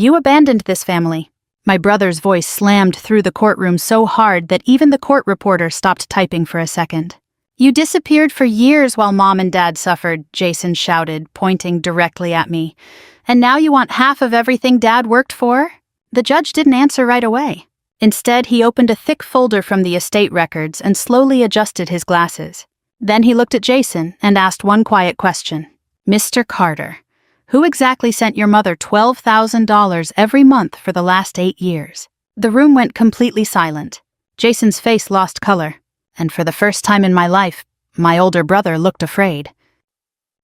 You abandoned this family." My brother's voice slammed through the courtroom so hard that even the court reporter stopped typing for a second. "You disappeared for years while Mom and Dad suffered," Jason shouted, pointing directly at me. "And now you want half of everything Dad worked for?" The judge didn't answer right away. Instead, he opened a thick folder from the estate records and slowly adjusted his glasses. Then he looked at Jason and asked one quiet question. "Mr. Carter, who exactly sent your mother $12,000 every month for the last 8 years?" The room went completely silent. Jason's face lost color, and for the first time in my life, my older brother looked afraid.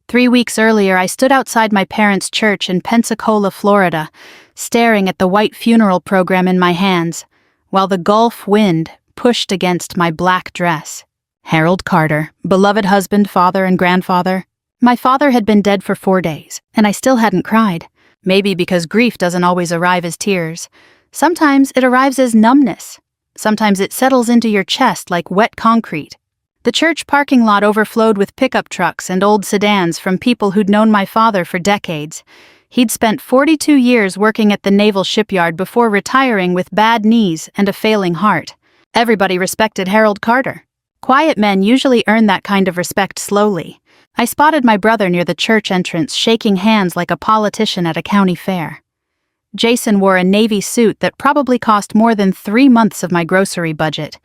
3 weeks earlier, I stood outside my parents' church in Pensacola, Florida, staring at the white funeral program in my hands, while the Gulf wind pushed against my black dress. Harold Carter, beloved husband, father, and grandfather. My father had been dead for 4 days, and I still hadn't cried. Maybe because grief doesn't always arrive as tears. Sometimes it arrives as numbness. Sometimes it settles into your chest like wet concrete. The church parking lot overflowed with pickup trucks and old sedans from people who'd known my father for decades. He'd spent 42 years working at the naval shipyard before retiring with bad knees and a failing heart. Everybody respected Harold Carter. Quiet men usually earn that kind of respect slowly. I spotted my brother near the church entrance, shaking hands like a politician at a county fair. Jason wore a navy suit that probably cost more than 3 months of my grocery budget.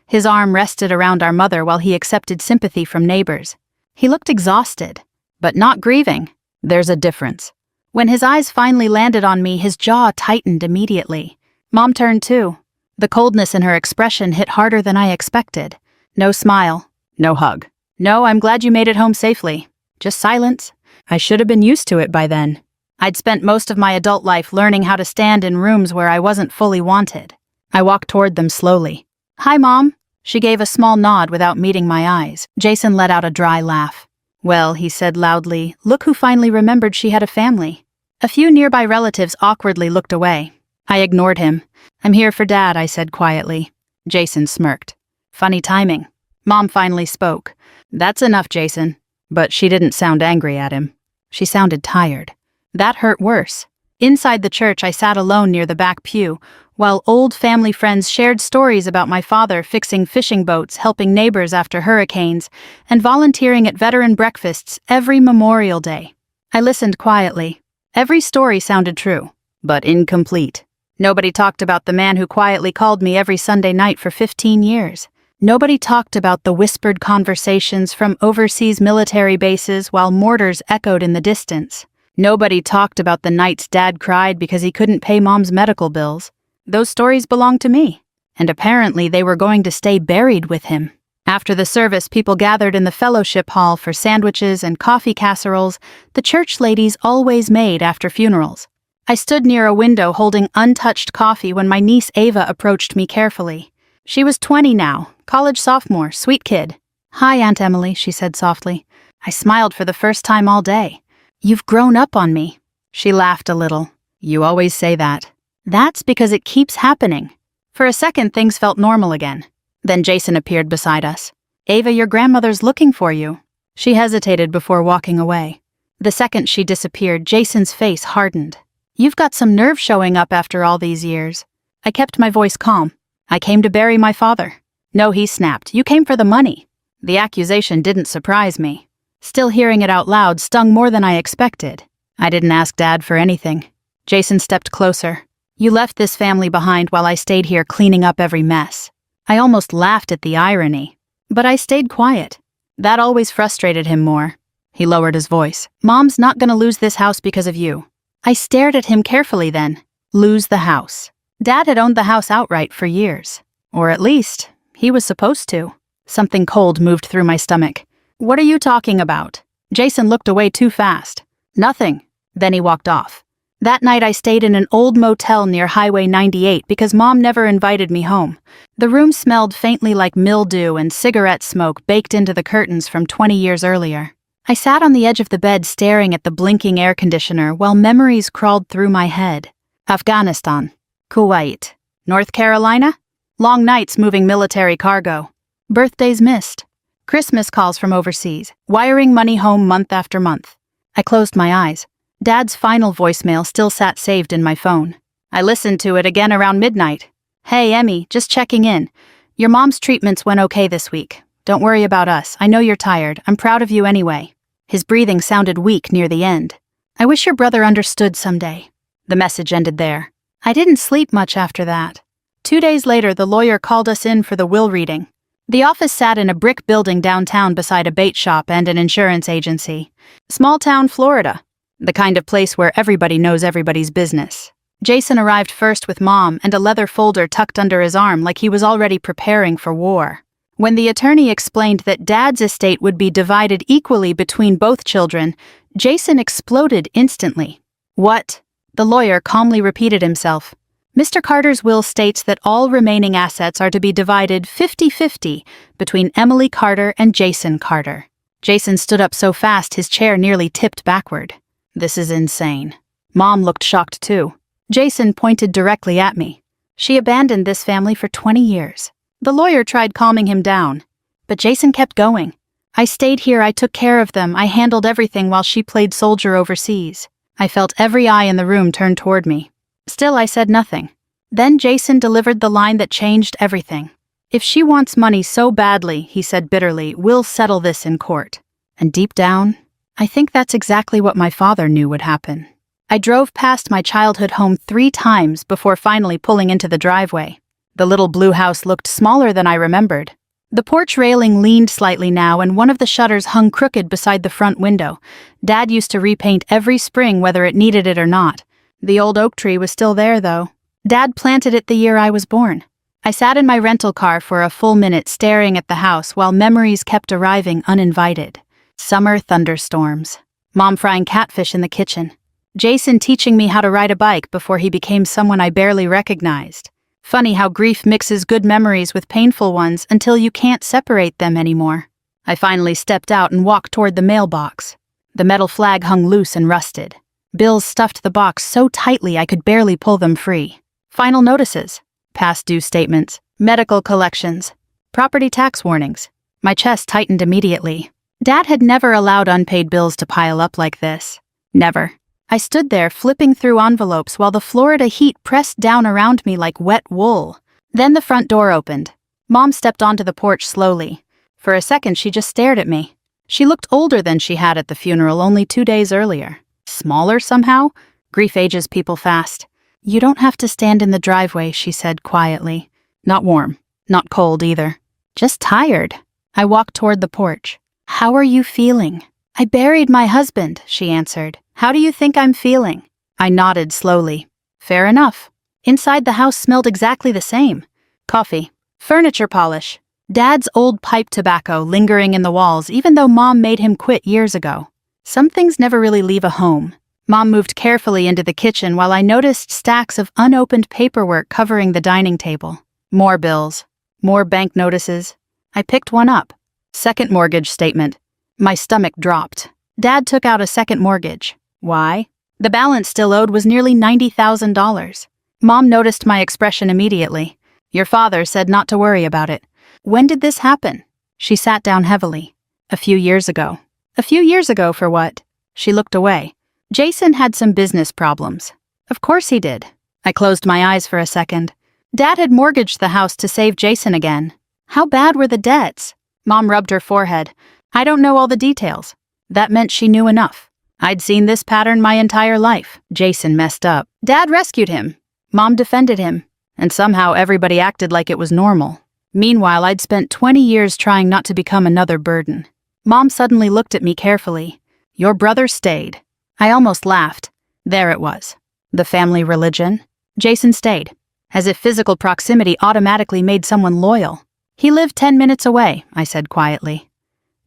His arm rested around our mother while he accepted sympathy from neighbors. He looked exhausted, but not grieving. There's a difference. When his eyes finally landed on me, his jaw tightened immediately. Mom turned too. The coldness in her expression hit harder than I expected. No smile. No hug. "No, I'm glad you made it home safely." Just silence. I should have been used to it by then. I'd spent most of my adult life learning how to stand in rooms where I wasn't fully wanted. I walked toward them slowly. "Hi, Mom." She gave a small nod without meeting my eyes. Jason let out a dry laugh. "Well," he said loudly, "look who finally remembered she had a family." A few nearby relatives awkwardly looked away. I ignored him. "I'm here for Dad," I said quietly. Jason smirked. Funny timing. Mom finally spoke. "That's enough, Jason." But she didn't sound angry at him. She sounded tired. That hurt worse. Inside the church, I sat alone near the back pew, while old family friends shared stories about my father fixing fishing boats, helping neighbors after hurricanes, and volunteering at veteran breakfasts every Memorial Day. I listened quietly. Every story sounded true, but incomplete. Nobody talked about the man who quietly called me every Sunday night for 15 years. Nobody talked about the whispered conversations from overseas military bases while mortars echoed in the distance. Nobody talked about the nights Dad cried because he couldn't pay Mom's medical bills. Those stories belonged to me, and apparently they were going to stay buried with him. After the service, people gathered in the fellowship hall for sandwiches and coffee casseroles the church ladies always made after funerals. I stood near a window holding untouched coffee when my niece Ava approached me carefully. She was 20 now, college sophomore, sweet kid. "Hi, Aunt Emily," she said softly. I smiled for the first time all day. "You've grown up on me." She laughed a little. "You always say that." "That's because it keeps happening." For a second, things felt normal again. Then Jason appeared beside us. "Ava, your grandmother's looking for you." She hesitated before walking away. The second she disappeared, Jason's face hardened. "You've got some nerve showing up after all these years." I kept my voice calm. "I came to bury my father." "No," he snapped. "You came for the money." The accusation didn't surprise me. Still, hearing it out loud stung more than I expected. I didn't ask Dad for anything. Jason stepped closer. "You left this family behind while I stayed here cleaning up every mess." I almost laughed at the irony. But I stayed quiet. That always frustrated him more. He lowered his voice. "Mom's not gonna lose this house because of you." I stared at him carefully then. Lose the house. Dad had owned the house outright for years. Or at least, he was supposed to. Something cold moved through my stomach. "What are you talking about?" Jason looked away too fast. "Nothing." Then he walked off. That night I stayed in an old motel near Highway 98 because Mom never invited me home. The room smelled faintly like mildew and cigarette smoke baked into the curtains from 20 years earlier. I sat on the edge of the bed staring at the blinking air conditioner while memories crawled through my head. Afghanistan. Kuwait. North Carolina? Long nights moving military cargo. Birthdays missed. Christmas calls from overseas. Wiring money home month after month. I closed my eyes. Dad's final voicemail still sat saved in my phone. I listened to it again around midnight. "Hey, Emmy, just checking in. Your mom's treatments went okay this week. Don't worry about us. I know you're tired. I'm proud of you anyway." His breathing sounded weak near the end. "I wish your brother understood someday." The message ended there. I didn't sleep much after that. 2 days later, the lawyer called us in for the will reading. The office sat in a brick building downtown beside a bait shop and an insurance agency. Small town Florida. The kind of place where everybody knows everybody's business. Jason arrived first with Mom and a leather folder tucked under his arm like he was already preparing for war. When the attorney explained that Dad's estate would be divided equally between both children, Jason exploded instantly. "What?" The lawyer calmly repeated himself. "Mr. Carter's will states that all remaining assets are to be divided 50-50 between Emily Carter and Jason Carter." Jason stood up so fast his chair nearly tipped backward. "This is insane." Mom looked shocked too. Jason pointed directly at me. "She abandoned this family for 20 years. The lawyer tried calming him down, but Jason kept going. "I stayed here, I took care of them, I handled everything while she played soldier overseas." I felt every eye in the room turn toward me. Still, I said nothing. Then Jason delivered the line that changed everything. "If she wants money so badly," he said bitterly, "we'll settle this in court." And deep down, I think that's exactly what my father knew would happen. I drove past my childhood home 3 times before finally pulling into the driveway. The little blue house looked smaller than I remembered. The porch railing leaned slightly now, and one of the shutters hung crooked beside the front window. Dad used to repaint every spring whether it needed it or not. The old oak tree was still there, though. Dad planted it the year I was born. I sat in my rental car for a full minute staring at the house while memories kept arriving uninvited. Summer thunderstorms. Mom frying catfish in the kitchen. Jason teaching me how to ride a bike before he became someone I barely recognized. Funny how grief mixes good memories with painful ones until you can't separate them anymore. I finally stepped out and walked toward the mailbox. The metal flag hung loose and rusted. Bills stuffed the box so tightly I could barely pull them free. Final notices, past due statements, medical collections, property tax warnings. My chest tightened immediately. Dad had never allowed unpaid bills to pile up like this. Never. I stood there flipping through envelopes while the Florida heat pressed down around me like wet wool. Then the front door opened. Mom stepped onto the porch slowly. For a second, she just stared at me. She looked older than she had at the funeral only 2 days earlier. Smaller somehow? Grief ages people fast. "You don't have to stand in the driveway," she said quietly. Not warm, not cold either. Just tired. I walked toward the porch. "How are you feeling?" "I buried my husband," she answered. "How do you think I'm feeling?" I nodded slowly. Fair enough. Inside the house smelled exactly the same. Coffee. Furniture polish. Dad's old pipe tobacco lingering in the walls even though Mom made him quit years ago. Some things never really leave a home. Mom moved carefully into the kitchen while I noticed stacks of unopened paperwork covering the dining table. More bills. More bank notices. I picked one up. Second mortgage statement. My stomach dropped. Dad took out a second mortgage. Why? The balance still owed was nearly $90,000. Mom noticed my expression immediately. "Your father said not to worry about it." "When did this happen?" She sat down heavily. "A few years ago." "A few years ago for what?" She looked away. "Jason had some business problems." "Of course he did." I closed my eyes for a second. Dad had mortgaged the house to save Jason again. How bad were the debts? Mom rubbed her forehead. "I don't know all the details." That meant she knew enough. I'd seen this pattern my entire life. Jason messed up. Dad rescued him. Mom defended him. And somehow everybody acted like it was normal. Meanwhile, I'd spent 20 years trying not to become another burden. Mom suddenly looked at me carefully. "Your brother stayed." I almost laughed. There it was. The family religion. Jason stayed. As if physical proximity automatically made someone loyal. "He lived 10 minutes away," I said quietly.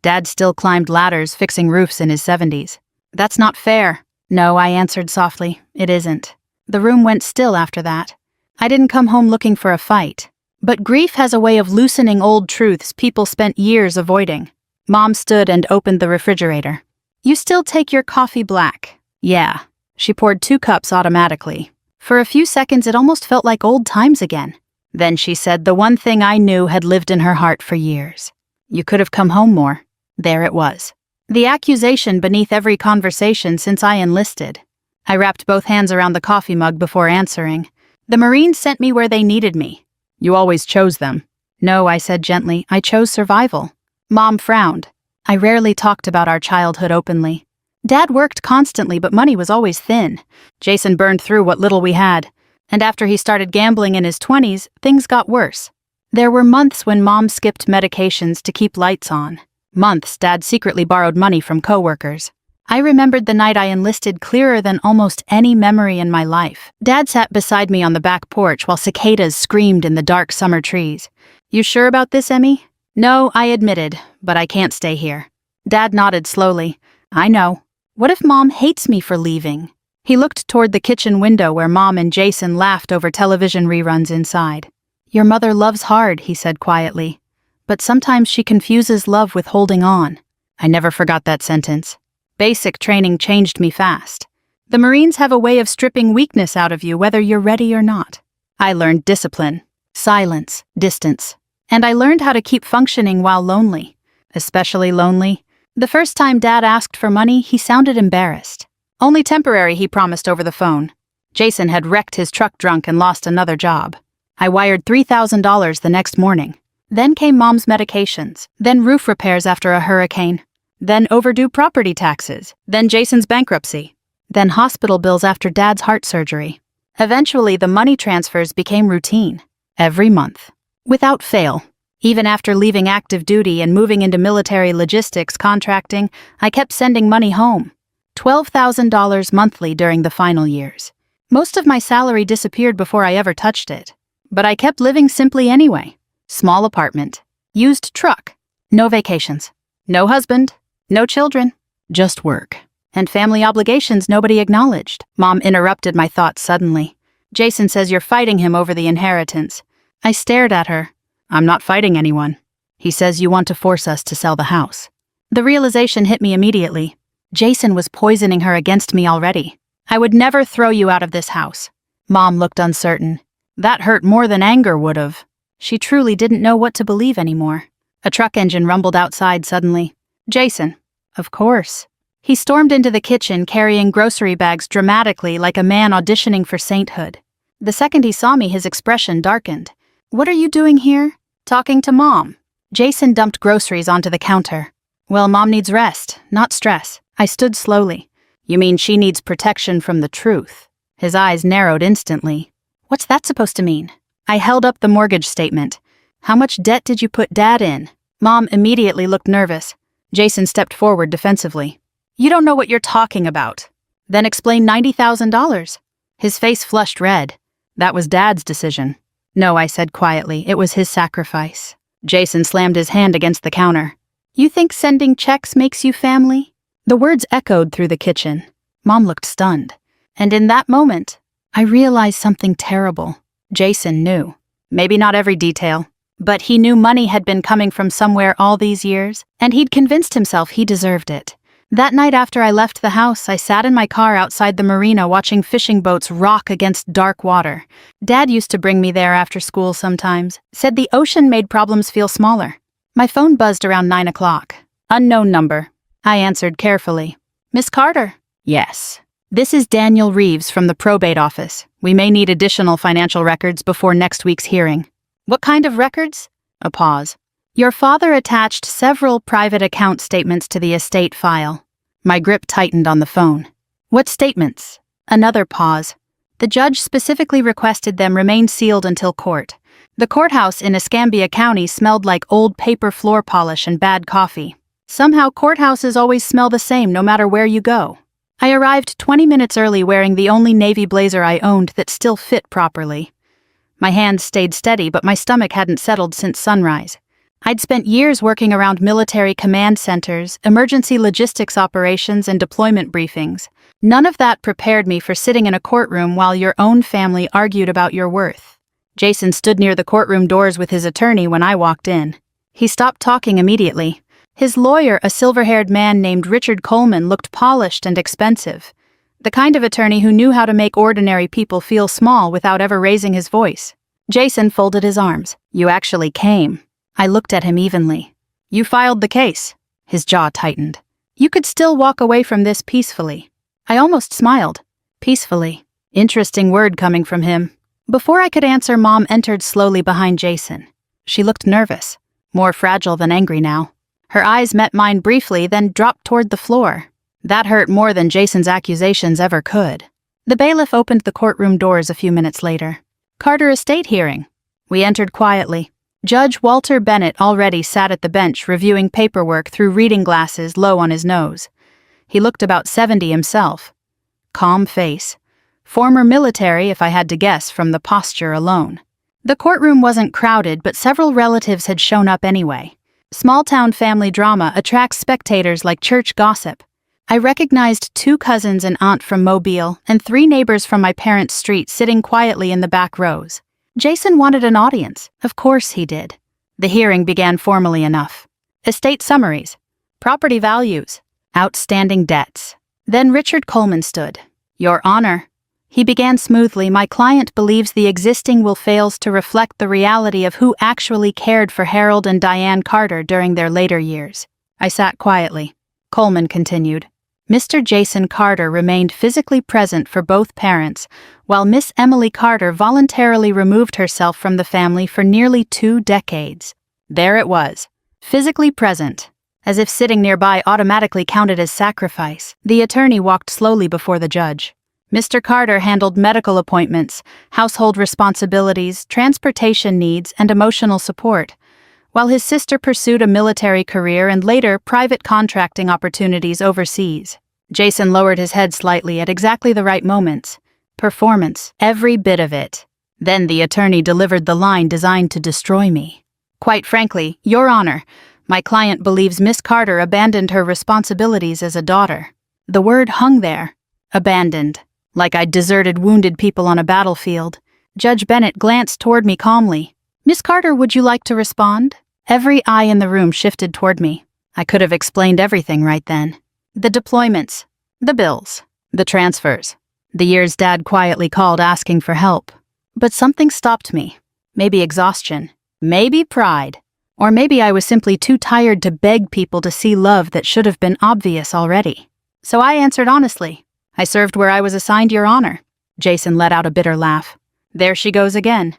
Dad still climbed ladders fixing roofs in his 70s. "That's not fair." "No," I answered softly. "It isn't." The room went still after that. I didn't come home looking for a fight. But grief has a way of loosening old truths people spent years avoiding. Mom stood and opened the refrigerator. "You still take your coffee black?" "Yeah." She poured 2 cups automatically. For a few seconds it almost felt like old times again. Then she said the one thing I knew had lived in her heart for years. "You could have come home more." There it was. The accusation beneath every conversation since I enlisted. I wrapped both hands around the coffee mug before answering. The Marines sent me where they needed me. You always chose them. No, I said gently, I chose survival. Mom frowned. I rarely talked about our childhood openly. Dad worked constantly, but money was always thin. Jason burned through what little we had. And after he started gambling in his 20s, things got worse. There were months when Mom skipped medications to keep lights on. Months Dad secretly borrowed money from coworkers. I remembered the night I enlisted clearer than almost any memory in my life. Dad sat beside me on the back porch while cicadas screamed in the dark summer trees. You sure about this, Emmy? No, I admitted, but I can't stay here. Dad nodded slowly. I know. What if Mom hates me for leaving? He looked toward the kitchen window where Mom and Jason laughed over television reruns inside. Your mother loves hard, he said quietly. But sometimes she confuses love with holding on. I never forgot that sentence. Basic training changed me fast. The Marines have a way of stripping weakness out of you whether you're ready or not. I learned discipline, silence, distance. And I learned how to keep functioning while lonely. Especially lonely. The first time Dad asked for money, he sounded embarrassed. Only temporary, he promised over the phone. Jason had wrecked his truck drunk and lost another job. I wired $3,000 the next morning. Then came Mom's medications, then roof repairs after a hurricane, then overdue property taxes, then Jason's bankruptcy, then hospital bills after Dad's heart surgery. Eventually, the money transfers became routine, every month, without fail. Even after leaving active duty and moving into military logistics contracting, I kept sending money home. $12,000 monthly during the final years. Most of my salary disappeared before I ever touched it. But I kept living simply anyway. Small apartment. Used truck. No vacations. No husband. No children. Just work. And family obligations nobody acknowledged. Mom interrupted my thoughts suddenly. Jason says you're fighting him over the inheritance. I stared at her. I'm not fighting anyone. He says you want to force us to sell the house. The realization hit me immediately. Jason was poisoning her against me already. I would never throw you out of this house. Mom looked uncertain. That hurt more than anger would have. She truly didn't know what to believe anymore. A truck engine rumbled outside suddenly. Jason. Of course. He stormed into the kitchen carrying grocery bags dramatically like a man auditioning for sainthood. The second he saw me, his expression darkened. What are you doing here? Talking to Mom. Jason dumped groceries onto the counter. Well, Mom needs rest, not stress. I stood slowly. You mean she needs protection from the truth? His eyes narrowed instantly. What's that supposed to mean? I held up the mortgage statement. How much debt did you put Dad in? Mom immediately looked nervous. Jason stepped forward defensively. You don't know what you're talking about. Then explain $90,000. His face flushed red. That was Dad's decision. No, I said quietly, it was his sacrifice. Jason slammed his hand against the counter. You think sending checks makes you family? The words echoed through the kitchen. Mom looked stunned. And in that moment, I realized something terrible. Jason knew. Maybe not every detail, but he knew money had been coming from somewhere all these years, and he'd convinced himself he deserved it. That night after I left the house, I sat in my car outside the marina watching fishing boats rock against dark water. Dad used to bring me there after school sometimes, said the ocean made problems feel smaller. My phone buzzed around 9 o'clock. Unknown number. I answered carefully. Miss Carter? Yes. This is Daniel Reeves from the probate office. We may need additional financial records before next week's hearing. What kind of records? A pause. Your father attached several private account statements to the estate file. My grip tightened on the phone. What statements? Another pause. The judge specifically requested them remain sealed until court. The courthouse in Escambia County smelled like old paper floor polish and bad coffee. Somehow courthouses always smell the same no matter where you go. I arrived 20 minutes early wearing the only navy blazer I owned that still fit properly. My hands stayed steady, but my stomach hadn't settled since sunrise. I'd spent years working around military command centers, emergency logistics operations, and deployment briefings. None of that prepared me for sitting in a courtroom while your own family argued about your worth. Jason stood near the courtroom doors with his attorney when I walked in. He stopped talking immediately. His lawyer, a silver-haired man named Richard Coleman, looked polished and expensive. The kind of attorney who knew how to make ordinary people feel small without ever raising his voice. Jason folded his arms. You actually came. I looked at him evenly. You filed the case. His jaw tightened. You could still walk away from this peacefully. I almost smiled. Peacefully. Interesting word coming from him. Before I could answer, Mom entered slowly behind Jason. She looked nervous, more fragile than angry now. Her eyes met mine briefly, then dropped toward the floor. That hurt more than Jason's accusations ever could. The bailiff opened the courtroom doors a few minutes later. Carter estate hearing. We entered quietly. Judge Walter Bennett already sat at the bench reviewing paperwork through reading glasses low on his nose. He looked about 70 himself. Calm face. Former military, if I had to guess from the posture alone. The courtroom wasn't crowded, but several relatives had shown up anyway. Small-town family drama attracts spectators like church gossip. I recognized 2 cousins and aunt from Mobile and 3 neighbors from my parents' street sitting quietly in the back rows. Jason wanted an audience. Of course he did. The hearing began formally enough. Estate summaries. Property values. Outstanding debts. Then Richard Coleman stood. Your Honor. He began smoothly. My client believes the existing will fails to reflect the reality of who actually cared for Harold and Diane Carter during their later years. I sat quietly. Coleman continued. Mr. Jason Carter remained physically present for both parents, while Miss Emily Carter voluntarily removed herself from the family for nearly 2 decades. There it was. Physically present. As if sitting nearby automatically counted as sacrifice, the attorney walked slowly before the judge. Mr. Carter handled medical appointments, household responsibilities, transportation needs, and emotional support, while his sister pursued a military career and later private contracting opportunities overseas. Jason lowered his head slightly at exactly the right moments. Performance, every bit of it. Then the attorney delivered the line designed to destroy me. Quite frankly, Your Honor, my client believes Miss Carter abandoned her responsibilities as a daughter. The word hung there. Abandoned. Like I'd deserted wounded people on a battlefield. Judge Bennett glanced toward me calmly. Miss Carter, would you like to respond? Every eye in the room shifted toward me. I could have explained everything right then. The deployments, the bills, the transfers, the years Dad quietly called asking for help. But something stopped me. Maybe exhaustion, maybe pride, or maybe I was simply too tired to beg people to see love that should have been obvious already. So I answered honestly. I served where I was assigned, Your Honor. Jason let out a bitter laugh. There she goes again,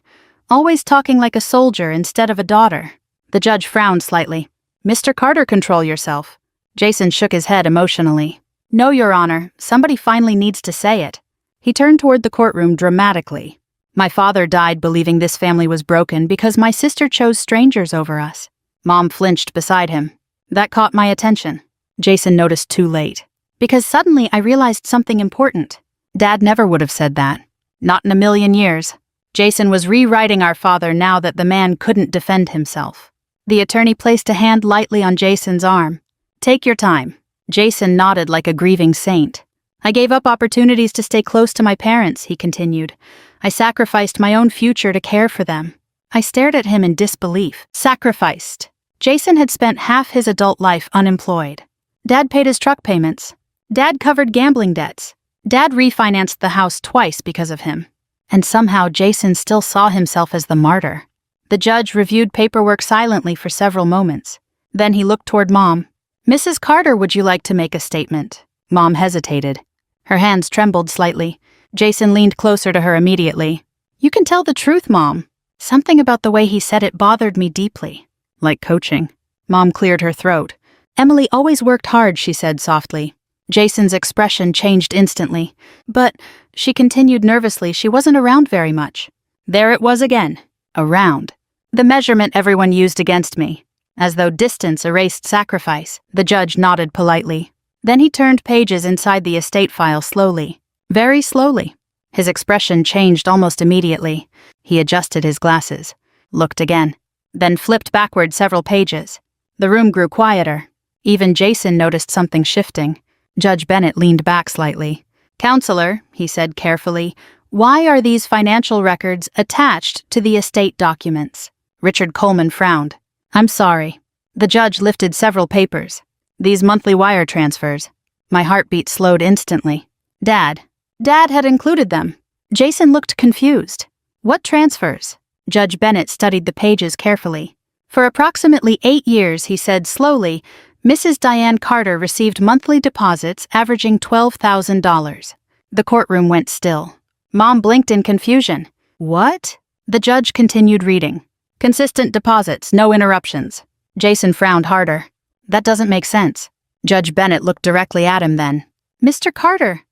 always talking like a soldier instead of a daughter. The judge frowned slightly. Mr. Carter, control yourself. Jason shook his head emotionally. No, Your Honor, somebody finally needs to say it. He turned toward the courtroom dramatically. My father died believing this family was broken because my sister chose strangers over us. Mom flinched beside him. That caught my attention. Jason noticed too late. Because suddenly I realized something important. Dad never would have said that. Not in a million years. Jason was rewriting our father now that the man couldn't defend himself. The attorney placed a hand lightly on Jason's arm. Take your time. Jason nodded like a grieving saint. I gave up opportunities to stay close to my parents, he continued. I sacrificed my own future to care for them. I stared at him in disbelief. Sacrificed. Jason had spent half his adult life unemployed. Dad paid his truck payments. Dad covered gambling debts. Dad refinanced the house twice because of him. And somehow Jason still saw himself as the martyr. The judge reviewed paperwork silently for several moments. Then he looked toward Mom. Mrs. Carter, would you like to make a statement? Mom hesitated. Her hands trembled slightly. Jason leaned closer to her immediately. You can tell the truth, Mom. Something about the way he said it bothered me deeply. Like coaching. Mom cleared her throat. Emily always worked hard, she said softly. Jason's expression changed instantly. But, she continued nervously, she wasn't around very much. There it was again. Around. The measurement everyone used against me. As though distance erased sacrifice, the judge nodded politely. Then he turned pages inside the estate file slowly. Very slowly. His expression changed almost immediately. He adjusted his glasses. Looked again. Then flipped backward several pages. The room grew quieter. Even Jason noticed something shifting. Judge Bennett leaned back slightly. Counselor, he said carefully, why are these financial records attached to the estate documents? Richard Coleman frowned. I'm sorry. The judge lifted several papers. These monthly wire transfers. My heartbeat slowed instantly. Dad had included them. Jason looked confused. What transfers? Judge Bennett studied the pages carefully. For approximately 8 years, he said slowly, Mrs. Diane Carter received monthly deposits averaging $12,000. The courtroom went still. Mom blinked in confusion. What? The judge continued reading. Consistent deposits, no interruptions. Jason frowned harder. That doesn't make sense. Judge Bennett looked directly at him then. Mr. Carter,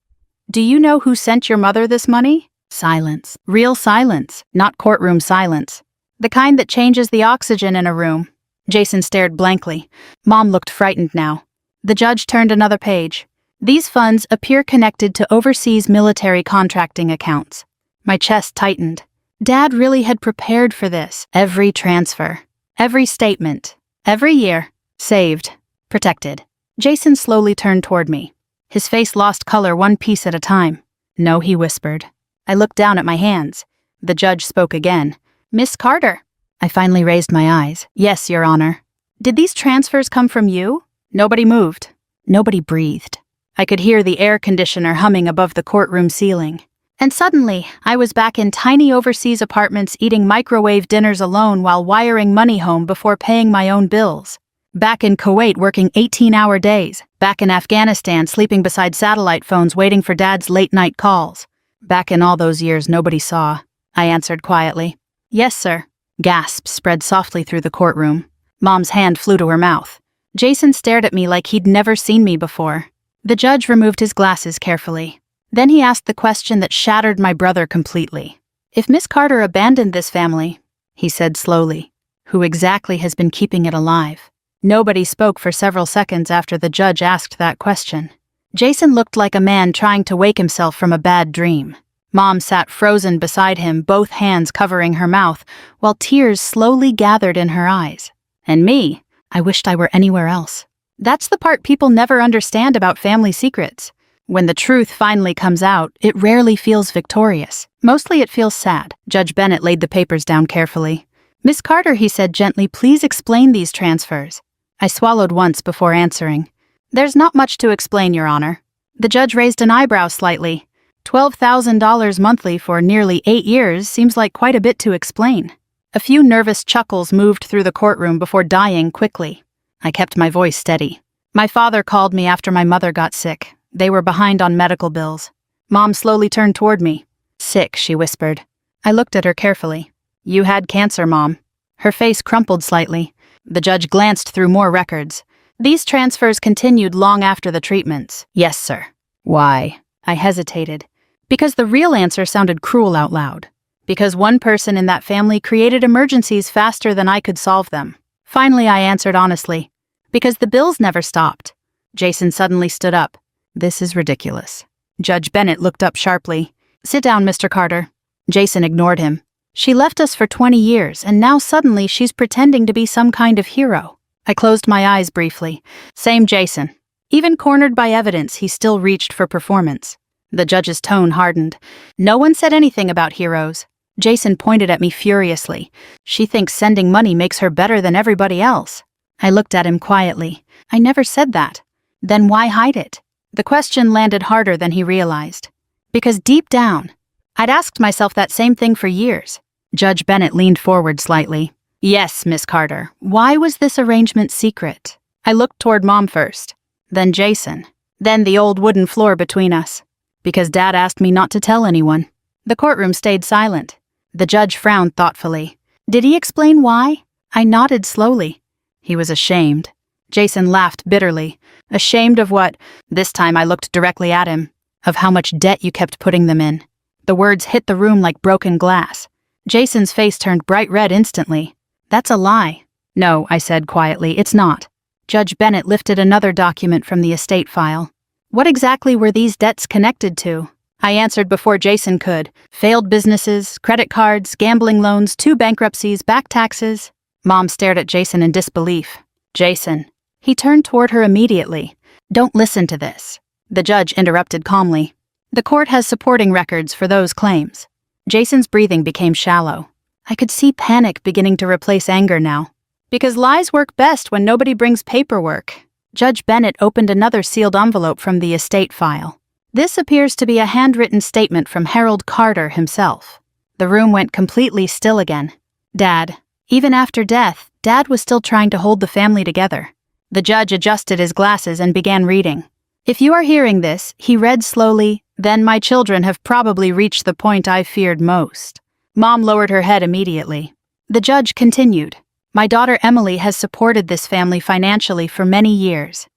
do you know who sent your mother this money? Silence. Real silence, not courtroom silence. The kind that changes the oxygen in a room. Jason stared blankly. Mom looked frightened now. The judge turned another page. These funds appear connected to overseas military contracting accounts. My chest tightened. Dad really had prepared for this. Every transfer. Every statement. Every year. Saved. Protected. Jason slowly turned toward me. His face lost color one piece at a time. No, he whispered. I looked down at my hands. The judge spoke again. Miss Carter. I finally raised my eyes. Yes, Your Honor. Did these transfers come from you? Nobody moved. Nobody breathed. I could hear the air conditioner humming above the courtroom ceiling. And suddenly, I was back in tiny overseas apartments eating microwave dinners alone while wiring money home before paying my own bills. Back in Kuwait working 18-hour days. Back in Afghanistan sleeping beside satellite phones waiting for Dad's late-night calls. Back in all those years nobody saw. I answered quietly. Yes, sir. Gasps spread softly through the courtroom. Mom's hand flew to her mouth. Jason stared at me like he'd never seen me before. The judge removed his glasses carefully. Then he asked the question that shattered my brother completely. If Miss Carter abandoned this family, he said slowly, who exactly has been keeping it alive? Nobody spoke for several seconds after the judge asked that question. Jason looked like a man trying to wake himself from a bad dream. Mom sat frozen beside him, both hands covering her mouth, while tears slowly gathered in her eyes. And me, I wished I were anywhere else. That's the part people never understand about family secrets. When the truth finally comes out, it rarely feels victorious. Mostly it feels sad. Judge Bennett laid the papers down carefully. Miss Carter, he said gently, please explain these transfers. I swallowed once before answering. There's not much to explain, Your Honor. The judge raised an eyebrow slightly. $12,000 monthly for nearly 8 years seems like quite a bit to explain. A few nervous chuckles moved through the courtroom before dying quickly. I kept my voice steady. My father called me after my mother got sick. They were behind on medical bills. Mom slowly turned toward me. Sick, she whispered. I looked at her carefully. You had cancer, Mom. Her face crumpled slightly. The judge glanced through more records. These transfers continued long after the treatments. Yes, sir. Why? I hesitated. Because the real answer sounded cruel out loud. Because one person in that family created emergencies faster than I could solve them. Finally, I answered honestly. Because the bills never stopped. Jason suddenly stood up. This is ridiculous. Judge Bennett looked up sharply. Sit down, Mr. Carter. Jason ignored him. She left us for 20 years, and now suddenly she's pretending to be some kind of hero. I closed my eyes briefly. Same Jason. Even cornered by evidence, he still reached for performance. The judge's tone hardened. No one said anything about heroes. Jason pointed at me furiously. She thinks sending money makes her better than everybody else. I looked at him quietly. I never said that. Then why hide it? The question landed harder than he realized. Because deep down, I'd asked myself that same thing for years. Judge Bennett leaned forward slightly. Yes, Miss Carter. Why was this arrangement secret? I looked toward Mom first. Then Jason. Then the old wooden floor between us. Because Dad asked me not to tell anyone. The courtroom stayed silent. The judge frowned thoughtfully. Did he explain why? I nodded slowly. He was ashamed. Jason laughed bitterly. Ashamed of what? This time I looked directly at him. Of how much debt you kept putting them in. The words hit the room like broken glass. Jason's face turned bright red instantly. That's a lie. No, I said quietly, it's not. Judge Bennett lifted another document from the estate file. What exactly were these debts connected to? I answered before Jason could. Failed businesses, credit cards, gambling loans, 2 bankruptcies, back taxes. Mom stared at Jason in disbelief. Jason. He turned toward her immediately. Don't listen to this. The judge interrupted calmly. The court has supporting records for those claims. Jason's breathing became shallow. I could see panic beginning to replace anger now. Because lies work best when nobody brings paperwork. Judge Bennett opened another sealed envelope from the estate file. This appears to be a handwritten statement from Harold Carter himself. The room went completely still again. Dad. Even after death, Dad was still trying to hold the family together. The judge adjusted his glasses and began reading. If you are hearing this, he read slowly, Then my children have probably reached the point I feared most. Mom lowered her head immediately. The judge continued. My daughter Emily has supported this family financially for many years.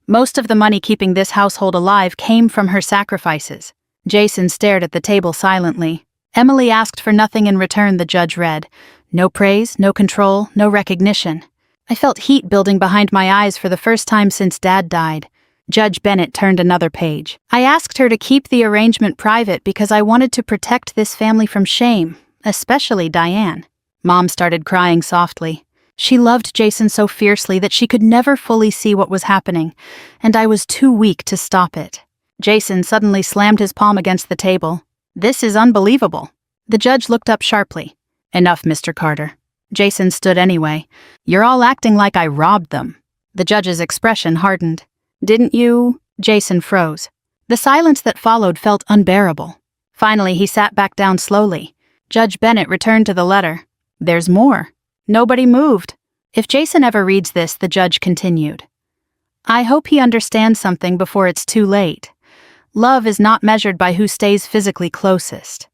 Most of the money keeping this household alive came from her sacrifices. Jason stared at the table silently. Emily asked for nothing in return, the judge read. No praise, no control, no recognition. I felt heat building behind my eyes for the first time since Dad died. Judge Bennett turned another page. I asked her to keep the arrangement private because I wanted to protect this family from shame, especially Diane. Mom started crying softly. She loved Jason so fiercely that she could never fully see what was happening, and I was too weak to stop it. Jason suddenly slammed his palm against the table. This is unbelievable. The judge looked up sharply. Enough, Mr. Carter. Jason stood anyway. You're all acting like I robbed them. The judge's expression hardened. Didn't you? Jason froze. The silence that followed felt unbearable. Finally, he sat back down slowly. Judge Bennett returned to the letter. There's more. Nobody moved. If Jason ever reads this, the judge continued. I hope he understands something before it's too late. Love is not measured by who stays physically closest.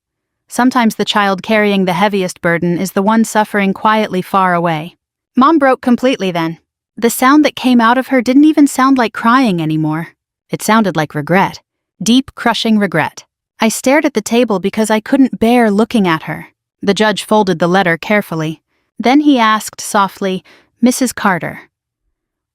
Sometimes the child carrying the heaviest burden is the one suffering quietly far away. Mom broke completely then. The sound that came out of her didn't even sound like crying anymore. It sounded like regret. Deep, crushing regret. I stared at the table because I couldn't bear looking at her. The judge folded the letter carefully. Then he asked softly, Mrs. Carter,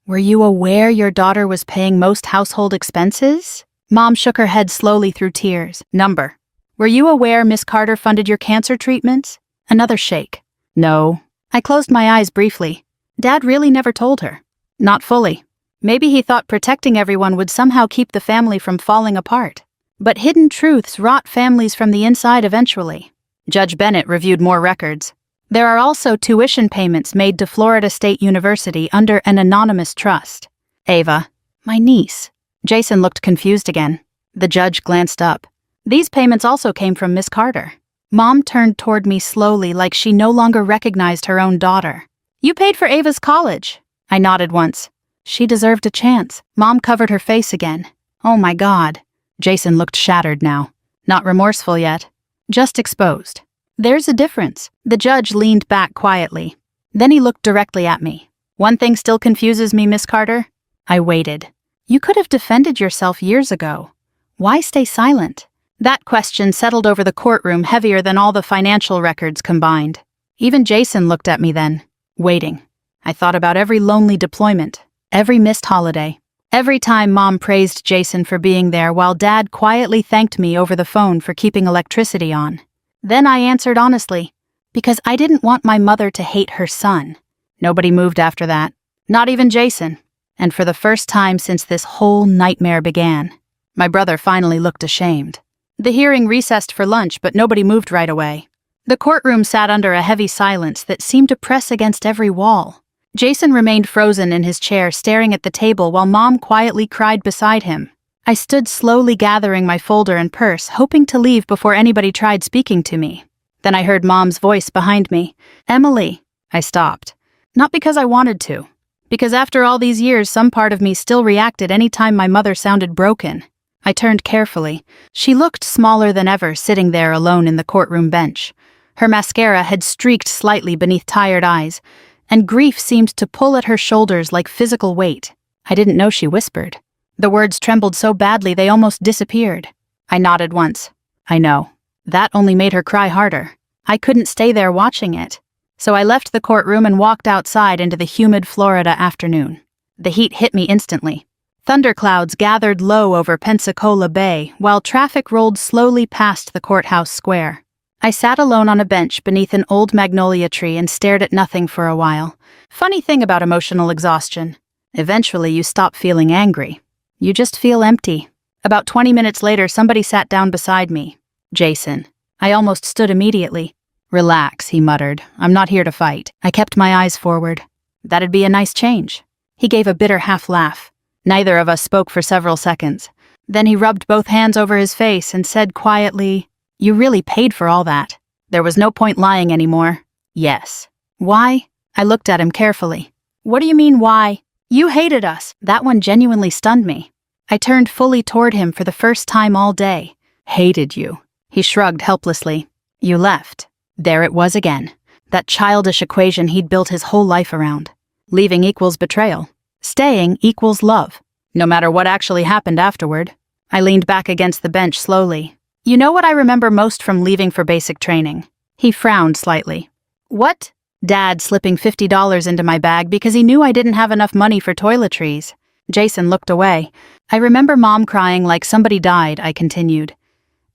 were you aware your daughter was paying most household expenses? Mom shook her head slowly through tears. Number. Were you aware Miss Carter funded your cancer treatments? Another shake. No. I closed my eyes briefly. Dad really never told her. Not fully. Maybe he thought protecting everyone would somehow keep the family from falling apart. But hidden truths rot families from the inside eventually. Judge Bennett reviewed more records. There are also tuition payments made to Florida State University under an anonymous trust. Ava, my niece. Jason looked confused again. The judge glanced up. These payments also came from Miss Carter. Mom turned toward me slowly like she no longer recognized her own daughter. You paid for Ava's college. I nodded once. She deserved a chance. Mom covered her face again. Oh my God. Jason looked shattered now. Not remorseful yet. Just exposed. There's a difference. The judge leaned back quietly. Then he looked directly at me. One thing still confuses me, Miss Carter. I waited. You could have defended yourself years ago. Why stay silent? That question settled over the courtroom heavier than all the financial records combined. Even Jason looked at me then, waiting. I thought about every lonely deployment, every missed holiday, every time Mom praised Jason for being there while Dad quietly thanked me over the phone for keeping electricity on. Then I answered honestly, because I didn't want my mother to hate her son. Nobody moved after that, not even Jason. And for the first time since this whole nightmare began, my brother finally looked ashamed. The hearing recessed for lunch, but nobody moved right away. The courtroom sat under a heavy silence that seemed to press against every wall. Jason remained frozen in his chair, staring at the table while Mom quietly cried beside him. I stood slowly gathering my folder and purse, hoping to leave before anybody tried speaking to me. Then I heard Mom's voice behind me. Emily. I stopped. Not because I wanted to. Because after all these years, some part of me still reacted any time my mother sounded broken. I turned carefully. She looked smaller than ever, sitting there alone in the courtroom bench. Her mascara had streaked slightly beneath tired eyes, and grief seemed to pull at her shoulders like physical weight. I didn't know she whispered. The words trembled so badly they almost disappeared. I nodded once. I know. That only made her cry harder. I couldn't stay there watching it. So I left the courtroom and walked outside into the humid Florida afternoon. The heat hit me instantly. Thunderclouds gathered low over Pensacola Bay while traffic rolled slowly past the courthouse square. I sat alone on a bench beneath an old magnolia tree and stared at nothing for a while. Funny thing about emotional exhaustion. Eventually you stop feeling angry. You just feel empty. About 20 minutes later, somebody sat down beside me. Jason. I almost stood immediately. Relax, he muttered. I'm not here to fight. I kept my eyes forward. That'd be a nice change. He gave a bitter half laugh. Neither of us spoke for several seconds. Then he rubbed both hands over his face and said quietly, You really paid for all that. There was no point lying anymore. Yes. Why? I looked at him carefully. What do you mean, why? You hated us. That one genuinely stunned me. I turned fully toward him for the first time all day. Hated you. He shrugged helplessly. You left. There it was again. That childish equation he'd built his whole life around. Leaving equals betrayal. Staying equals love. No matter what actually happened afterward. I leaned back against the bench slowly. You know what I remember most from leaving for basic training? He frowned slightly. What? Dad slipping $50 into my bag because he knew I didn't have enough money for toiletries. Jason looked away. I remember Mom crying like somebody died, I continued.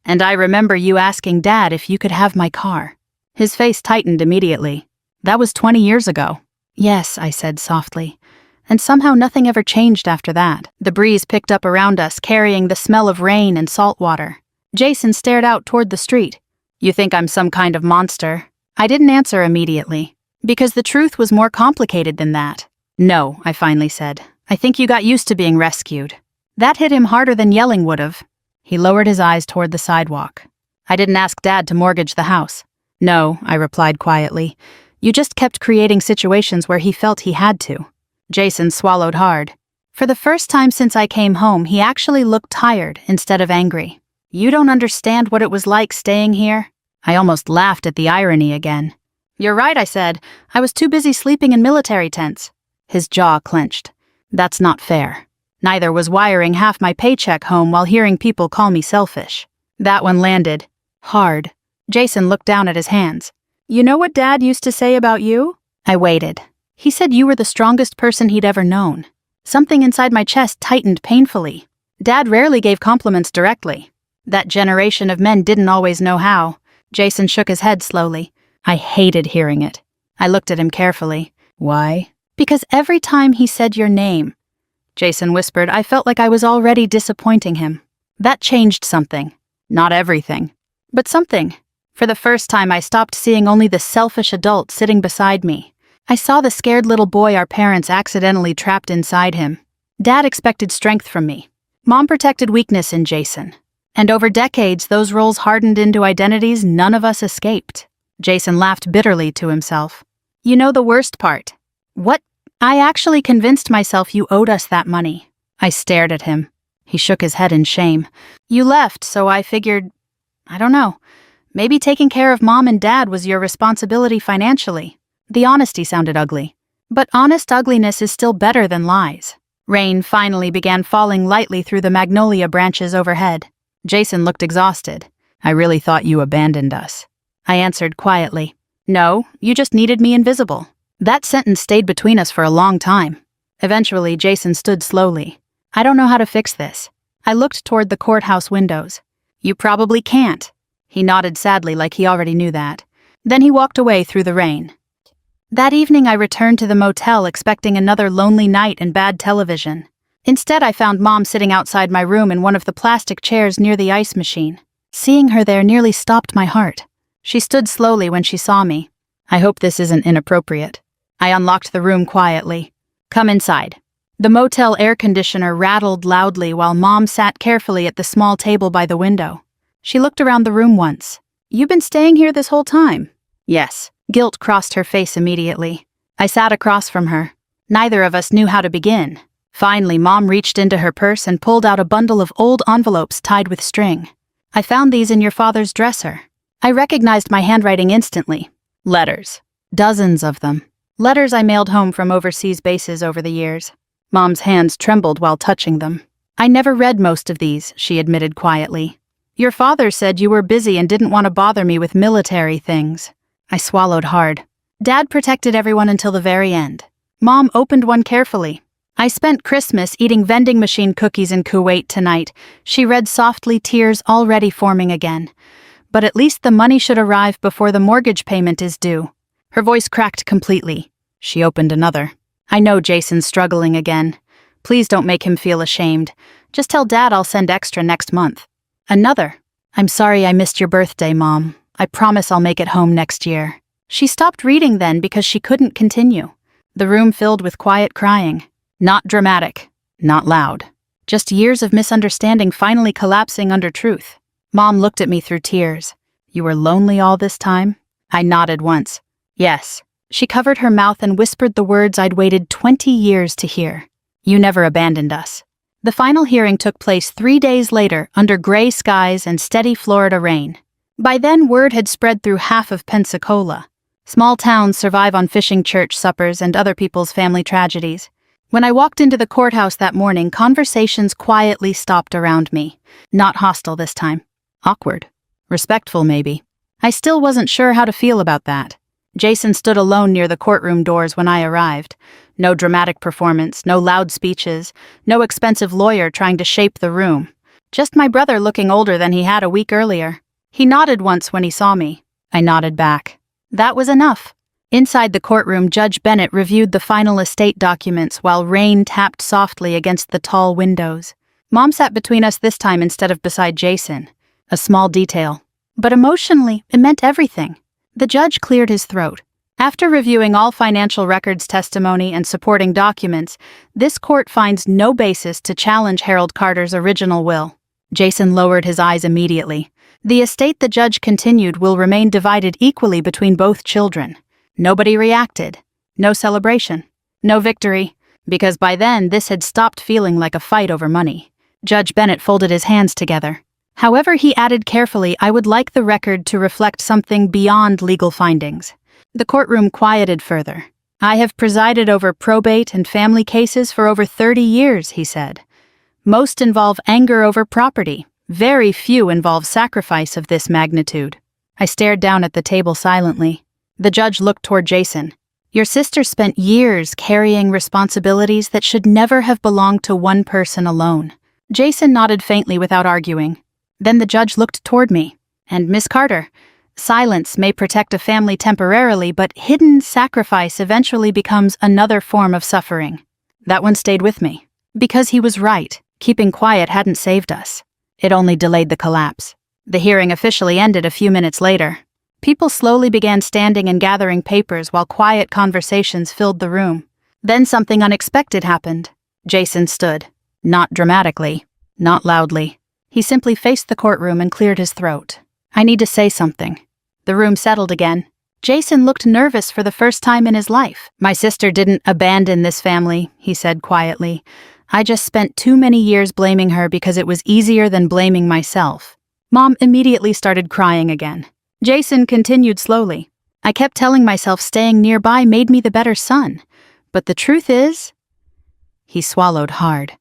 And I remember you asking Dad if you could have my car. His face tightened immediately. That was 20 years ago. Yes, I said softly. And somehow nothing ever changed after that. The breeze picked up around us, carrying the smell of rain and salt water. Jason stared out toward the street. You think I'm some kind of monster? I didn't answer immediately, because the truth was more complicated than that. No, I finally said. I think you got used to being rescued. That hit him harder than yelling would have. He lowered his eyes toward the sidewalk. I didn't ask Dad to mortgage the house. No, I replied quietly. You just kept creating situations where he felt he had to. Jason swallowed hard. For the first time since I came home, he actually looked tired instead of angry. You don't understand what it was like staying here? I almost laughed at the irony again. You're right, I said. I was too busy sleeping in military tents. His jaw clenched. That's not fair. Neither was wiring half my paycheck home while hearing people call me selfish. That one landed. Hard. Jason looked down at his hands. You know what Dad used to say about you? I waited. He said you were the strongest person he'd ever known. Something inside my chest tightened painfully. Dad rarely gave compliments directly. That generation of men didn't always know how. Jason shook his head slowly. I hated hearing it. I looked at him carefully. Why? Because every time he said your name, Jason whispered, I felt like I was already disappointing him. That changed something. Not everything, but something. For the first time, I stopped seeing only the selfish adult sitting beside me. I saw the scared little boy our parents accidentally trapped inside him. Dad expected strength from me. Mom protected weakness in Jason. And over decades, those roles hardened into identities none of us escaped. Jason laughed bitterly to himself. You know the worst part? What? I actually convinced myself you owed us that money. I stared at him. He shook his head in shame. You left, so I figured, I don't know, maybe taking care of Mom and Dad was your responsibility financially. The honesty sounded ugly. But honest ugliness is still better than lies. Rain finally began falling lightly through the magnolia branches overhead. Jason looked exhausted. I really thought you abandoned us. I answered quietly. No, you just needed me invisible. That sentence stayed between us for a long time. Eventually, Jason stood slowly. I don't know how to fix this. I looked toward the courthouse windows. You probably can't. He nodded sadly like he already knew that. Then he walked away through the rain. That evening I returned to the motel expecting another lonely night and bad television. Instead I found Mom sitting outside my room in one of the plastic chairs near the ice machine. Seeing her there nearly stopped my heart. She stood slowly when she saw me. I hope this isn't inappropriate. I unlocked the room quietly. Come inside. The motel air conditioner rattled loudly while Mom sat carefully at the small table by the window. She looked around the room once. You been staying here this whole time? Yes. Guilt crossed her face immediately. I sat across from her. Neither of us knew how to begin. Finally, Mom reached into her purse and pulled out a bundle of old envelopes tied with string. I found these in your father's dresser. I recognized my handwriting instantly. Letters. Dozens of them. Letters I mailed home from overseas bases over the years. Mom's hands trembled while touching them. I never read most of these, she admitted quietly. Your father said you were busy and didn't want to bother me with military things. I swallowed hard. Dad protected everyone until the very end. Mom opened one carefully. I spent Christmas eating vending machine cookies in Kuwait tonight. She read softly, tears already forming again. But at least the money should arrive before the mortgage payment is due. Her voice cracked completely. She opened another. I know Jason's struggling again. Please don't make him feel ashamed. Just tell Dad I'll send extra next month. Another. I'm sorry I missed your birthday, Mom. I promise I'll make it home next year. She stopped reading then because she couldn't continue. The room filled with quiet crying. Not dramatic. Not loud. Just years of misunderstanding finally collapsing under truth. Mom looked at me through tears. You were lonely all this time? I nodded once. Yes. She covered her mouth and whispered the words I'd waited 20 years to hear. You never abandoned us. The final hearing took place 3 days later under gray skies and steady Florida rain. By then, word had spread through half of Pensacola. Small towns survive on fishing church suppers and other people's family tragedies. When I walked into the courthouse that morning, conversations quietly stopped around me. Not hostile this time. Awkward. Respectful, maybe. I still wasn't sure how to feel about that. Jason stood alone near the courtroom doors when I arrived. No dramatic performance, no loud speeches, no expensive lawyer trying to shape the room. Just my brother looking older than he had a week earlier. He nodded once when he saw me. I nodded back. That was enough. Inside the courtroom, Judge Bennett reviewed the final estate documents while rain tapped softly against the tall windows. Mom sat between us this time instead of beside Jason. A small detail. But emotionally, it meant everything. The judge cleared his throat. After reviewing all financial records, testimony, and supporting documents, this court finds no basis to challenge Harold Carter's original will. Jason lowered his eyes immediately. The estate, the judge continued, will remain divided equally between both children. Nobody reacted. No celebration. No victory. Because by then, this had stopped feeling like a fight over money. Judge Bennett folded his hands together. However, he added carefully, I would like the record to reflect something beyond legal findings. The courtroom quieted further. I have presided over probate and family cases for over 30 years, he said. Most involve anger over property. Very few involve sacrifice of this magnitude. I stared down at the table silently. The judge looked toward Jason. Your sister spent years carrying responsibilities that should never have belonged to one person alone. Jason nodded faintly without arguing. Then the judge looked toward me. And Miss Carter, silence may protect a family temporarily, but hidden sacrifice eventually becomes another form of suffering. That one stayed with me. Because he was right. Keeping quiet hadn't saved us. It only delayed the collapse. The hearing officially ended a few minutes later. People slowly began standing and gathering papers while quiet conversations filled the room. Then something unexpected happened. Jason stood. Not dramatically. Not loudly. He simply faced the courtroom and cleared his throat. I need to say something. The room settled again. Jason looked nervous for the first time in his life. My sister didn't abandon this family, he said quietly. I just spent too many years blaming her because it was easier than blaming myself. Mom immediately started crying again. Jason continued slowly. I kept telling myself staying nearby made me the better son. But the truth is... He swallowed hard.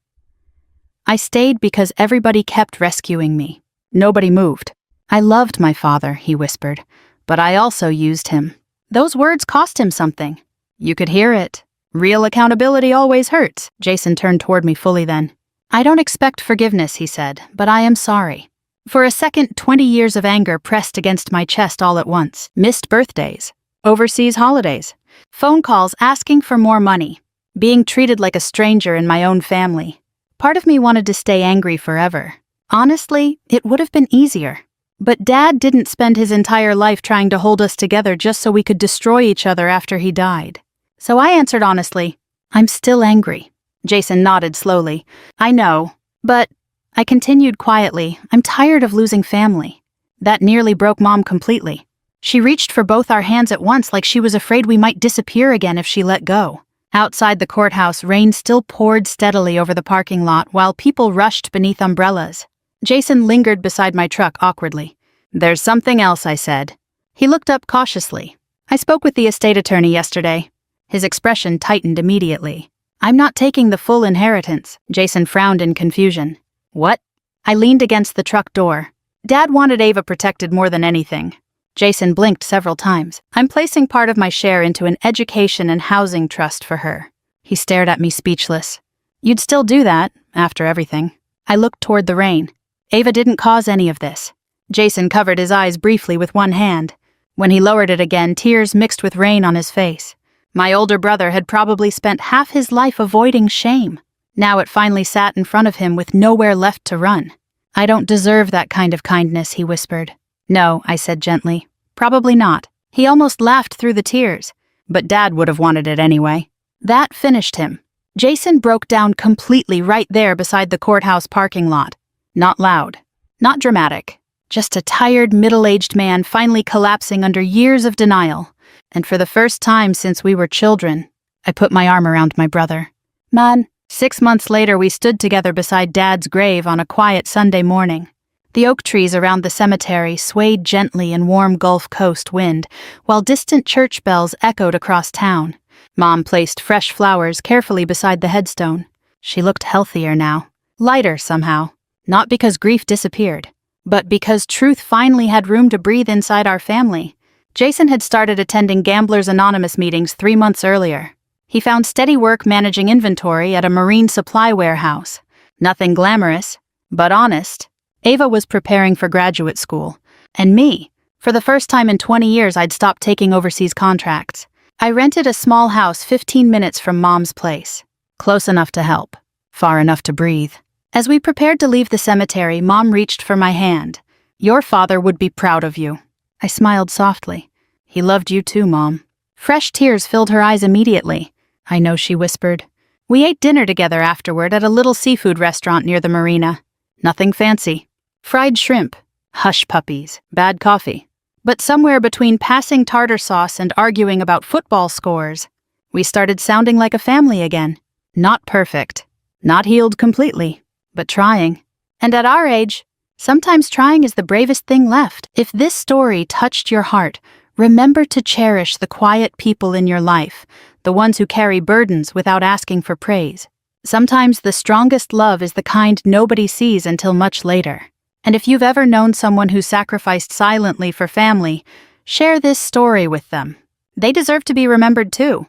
I stayed because everybody kept rescuing me. Nobody moved. I loved my father, he whispered, but I also used him. Those words cost him something. You could hear it. Real accountability always hurts. Jason turned toward me fully then. I don't expect forgiveness, he said, but I am sorry. For a second, 20 years of anger pressed against my chest all at once. Missed birthdays. Overseas holidays. Phone calls asking for more money. Being treated like a stranger in my own family. Part of me wanted to stay angry forever. Honestly, it would have been easier. But Dad didn't spend his entire life trying to hold us together just so we could destroy each other after he died. So I answered honestly, I'm still angry. Jason nodded slowly. I know, but... I continued quietly, I'm tired of losing family. That nearly broke Mom completely. She reached for both our hands at once like she was afraid we might disappear again if she let go. Outside the courthouse, rain still poured steadily over the parking lot while people rushed beneath umbrellas. Jason lingered beside my truck awkwardly. There's something else, I said. He looked up cautiously. I spoke with the estate attorney yesterday. His expression tightened immediately. I'm not taking the full inheritance. Jason frowned in confusion. What? I leaned against the truck door. Dad wanted Ava protected more than anything. Jason blinked several times. I'm placing part of my share into an education and housing trust for her. He stared at me speechless. You'd still do that, after everything. I looked toward the rain. Ava didn't cause any of this. Jason covered his eyes briefly with one hand. When he lowered it again, tears mixed with rain on his face. My older brother had probably spent half his life avoiding shame. Now it finally sat in front of him with nowhere left to run. I don't deserve that kind of kindness, he whispered. No, I said gently. Probably not. He almost laughed through the tears. But Dad would have wanted it anyway. That finished him. Jason broke down completely right there beside the courthouse parking lot. Not loud. Not dramatic. Just a tired, middle-aged man finally collapsing under years of denial. And for the first time since we were children, I put my arm around my brother. Man, 6 months later, we stood together beside Dad's grave on a quiet Sunday morning. The oak trees around the cemetery swayed gently in warm Gulf Coast wind, while distant church bells echoed across town. Mom placed fresh flowers carefully beside the headstone. She looked healthier now, lighter somehow, not because grief disappeared, but because truth finally had room to breathe inside our family. Jason had started attending Gamblers Anonymous meetings 3 months earlier. He found steady work managing inventory at a marine supply warehouse. Nothing glamorous, but honest. Ava was preparing for graduate school, and me, for the first time in 20 years, I'd stopped taking overseas contracts. I rented a small house 15 minutes from Mom's place. Close enough to help, far enough to breathe. As we prepared to leave the cemetery, Mom reached for my hand. "Your father would be proud of you." I smiled softly. "He loved you too, Mom." Fresh tears filled her eyes immediately. "I know," she whispered. We ate dinner together afterward at a little seafood restaurant near the marina. Nothing fancy. Fried shrimp, hush puppies, bad coffee. But somewhere between passing tartar sauce and arguing about football scores, we started sounding like a family again. Not perfect, not healed completely, but trying. And at our age, sometimes trying is the bravest thing left. If this story touched your heart, remember to cherish the quiet people in your life, the ones who carry burdens without asking for praise. Sometimes the strongest love is the kind nobody sees until much later. And if you've ever known someone who sacrificed silently for family, share this story with them. They deserve to be remembered too.